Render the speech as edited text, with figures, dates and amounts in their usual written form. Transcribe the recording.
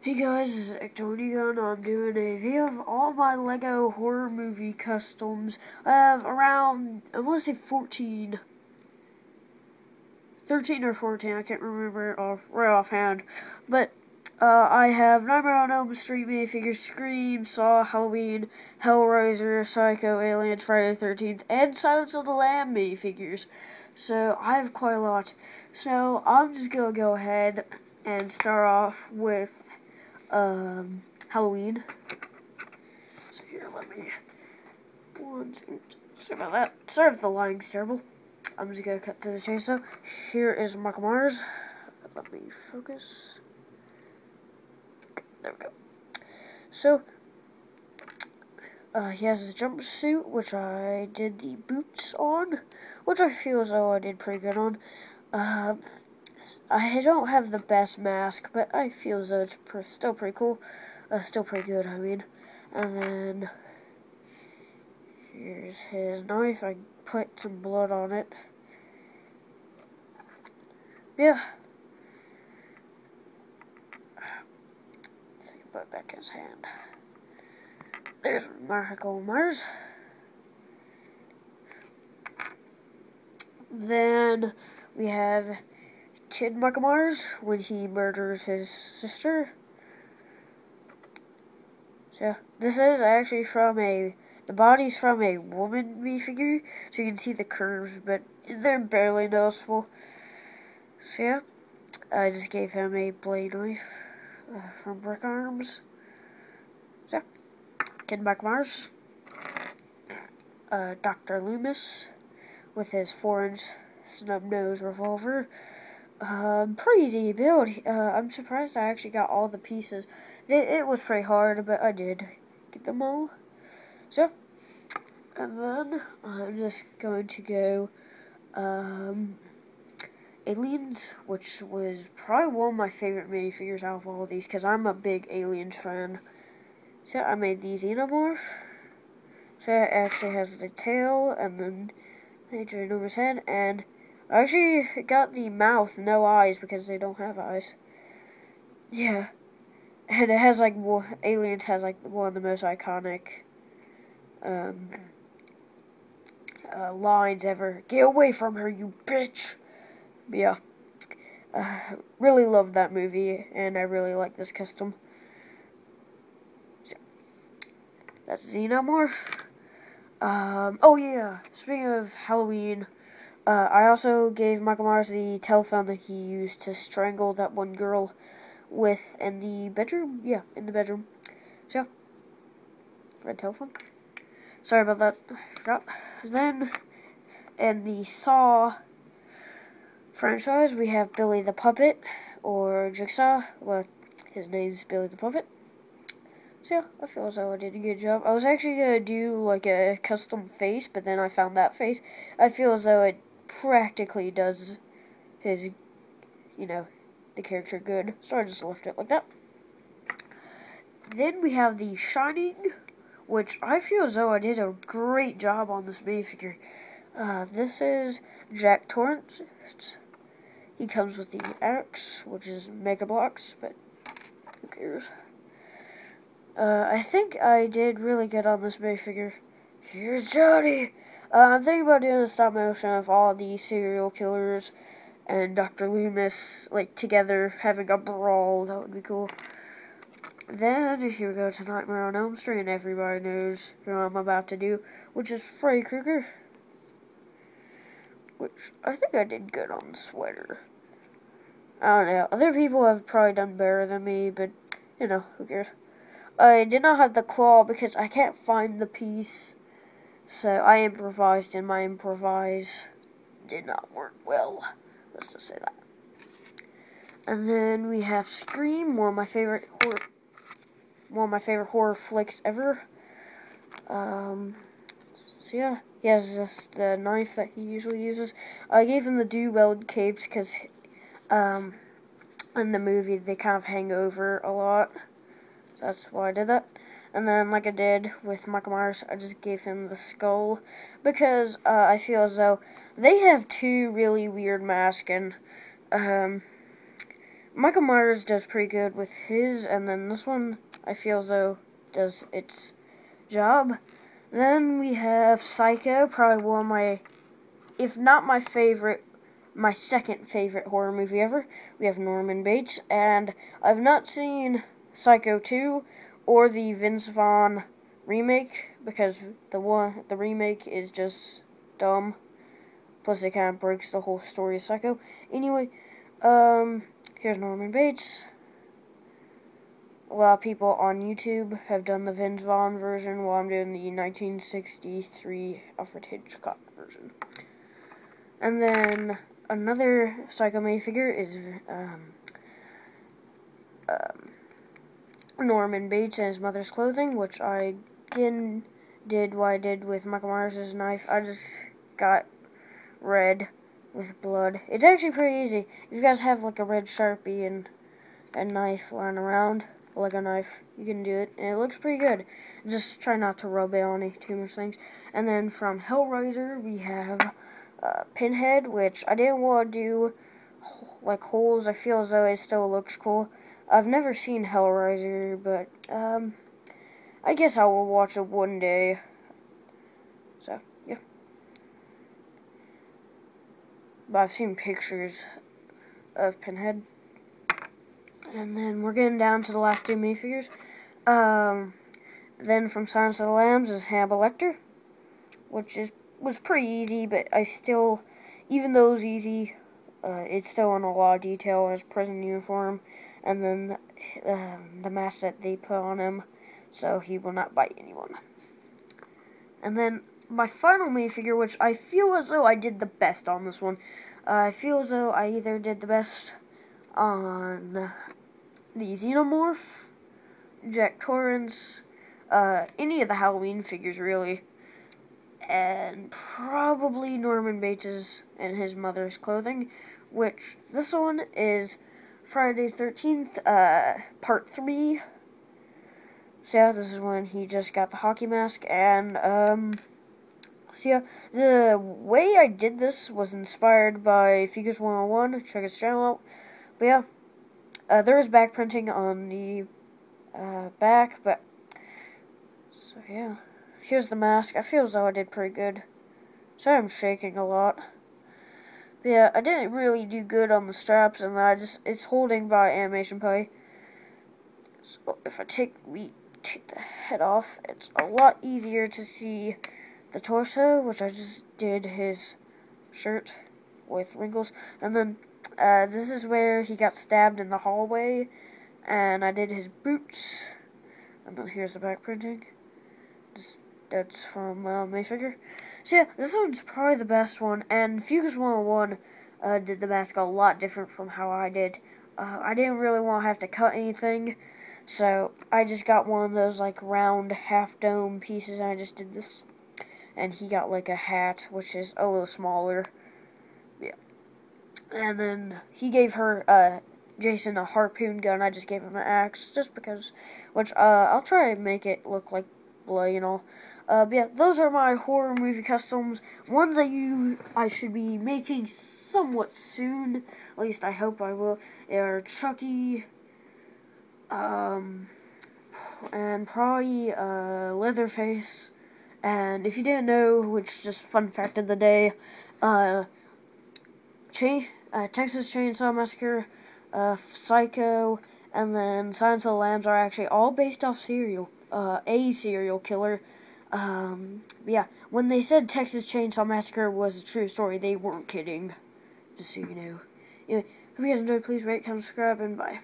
Hey guys, this is Ectonigan. I'm doing a video of all my LEGO horror movie customs. I have around, I want to say 13 or 14, I can't remember right offhand. But I have Nightmare on Elm Street minifigures, Scream, Saw, Halloween, Hellraiser, Psycho, Alien, Friday the 13th, and Silence of the Lamb minifigures. So I have quite a lot. So I'm just going to go ahead and start off with Halloween. So here, let me, sorry about that. Sorry if the lighting's terrible. I'm just gonna cut to the chase though. Here is Michael Myers. Let me focus. There we go. So, he has his jumpsuit, which I did the boots on, which I feel as though I did pretty good on. I don't have the best mask, but I feel as though it's still pretty cool. Still pretty good, I mean. And then, here's his knife. I put some blood on it. Yeah. Put back his hand. There's Michael Myers. Then we have Kid Michael Myers when he murders his sister. So this is actually the body's from a woman minifigure, so you can see the curves, but they're barely noticeable. So yeah, I just gave him a blade knife from Brick Arms. So Kid Michael Myers. Dr. Loomis with his 4-inch snub-nose revolver. Pretty easy build. I'm surprised I actually got all the pieces. It was pretty hard, but I did get them all. So, and then I'm just going to go Aliens, which was probably one of my favorite minifigures out of all of these, because I'm a big Aliens fan. So I made the Xenomorph. So it actually has the tail, and then the ginormous head, and I actually got the mouth, no eyes, because they don't have eyes. Yeah. And it has, like, Aliens has, like, one of the most iconic lines ever. Get away from her, you bitch! But yeah. Really love that movie, and I really like this custom. So, that's Xenomorph. Oh yeah, speaking of Halloween, I also gave Michael Myers the telephone that he used to strangle that one girl with in the bedroom. Yeah, in the bedroom. So, red telephone. Sorry about that. I forgot. Then, in the Saw franchise, we have Billy the Puppet, or Jigsaw. Well, his name's Billy the Puppet. So yeah, I feel as though I did a good job. I was actually going to do like a custom face, but then I found that face. I feel as though it practically does his, the character good. So I just left it like that. Then we have The Shining, which I feel as though I did a great job on this minifigure. This is Jack Torrance. He comes with the axe, which is Mega Bloks, but who cares? I think I did really good on this minifigure. Here's Johnny! I'm thinking about doing a stop motion of all the serial killers and Dr. Loomis, like, together having a brawl. That would be cool. Then, here we go to Nightmare on Elm Street, and everybody knows what I'm about to do, which is Freddy Krueger. Which, I think I did good on the sweater. I don't know. Other people have probably done better than me, but, who cares? I did not have the claw because I can't find the piece. So I improvised, and my improvise did not work well. Let's just say that. And then we have Scream, one of my favorite horror flicks ever. So yeah, he has just the knife that he usually uses. I gave him the do-weld capes because in the movie they kind of hang over a lot. So that's why I did that. And then, like I did with Michael Myers, I just gave him the skull because I feel as though they have two really weird masks, and Michael Myers does pretty good with his, and then this one I feel as though does its job. Then we have Psycho, probably one of my, if not my favorite, my second favorite horror movie ever. We have Norman Bates, and I've not seen Psycho 2 or the Vince Vaughn remake because the remake is just dumb. Plus, it kind of breaks the whole story of Psycho. Anyway, here's Norman Bates. A lot of people on YouTube have done the Vince Vaughn version, while I'm doing the 1963 Alfred Hitchcock version. And then another Psycho minifigure is Norman Bates and his mother's clothing, which I again did what I did with Michael Myers' knife. I just got red with blood. It's actually pretty easy. If you guys have like a red Sharpie and a knife lying around, like a knife, you can do it, and it looks pretty good. Just try not to rub it on too much things. And then from Hellraiser, we have Pinhead, which I didn't want to do like holes. I feel as though it still looks cool. I've never seen Hellraiser, but I guess I will watch it one day. So, yeah. But I've seen pictures of Pinhead. And then we're getting down to the last two minifigures. Then from Silence of the Lambs is Hannibal Lecter, which was pretty easy, but I still, even though it was easy, it's still in a lot of detail. His prison uniform, and then the mask that they put on him, so he will not bite anyone. And then my final minifigure, which I feel as though I did the best on this one. I feel as though I either did the best on the Xenomorph, Jack Torrance, any of the Halloween figures really, and probably Norman Bates' and his mother's clothing, which this one is Friday the 13th, part 3. So yeah, this is when he just got the hockey mask, and so yeah, the way I did this was inspired by Figures 101, check his channel out. But yeah, there is back printing on the back, but so yeah, here's the mask. I feel as though I did pretty good. Sorry I'm shaking a lot. But yeah, I didn't really do good on the straps, and it's holding by animation pie. So if I take the head off, it's a lot easier to see the torso, which I just did his shirt with wrinkles. And then this is where he got stabbed in the hallway, and I did his boots. And then here's the back printing. That's from Mayfigure. So yeah, this one's probably the best one, and Fugers 101 did the mask a lot different from how I did. I didn't really want to have to cut anything, so I just got one of those like round half dome pieces, and I just did this. And he got like a hat, which is a little smaller. Yeah. And then he gave her, Jason, a harpoon gun. I just gave him an axe, just because, which, I'll try and make it look like blood, you know. But yeah, those are my horror movie customs. Ones that I should be making somewhat soon. At least I hope I will. Are Chucky, and probably, Leatherface. And if you didn't know, which is just fun fact of the day, Texas Chainsaw Massacre, Psycho, and then Silence of the Lambs are actually all based off a serial killer. Yeah, when they said Texas Chainsaw Massacre was a true story, they weren't kidding. Just so you know. Anyway, hope you guys enjoyed. Please rate, comment, subscribe, and bye.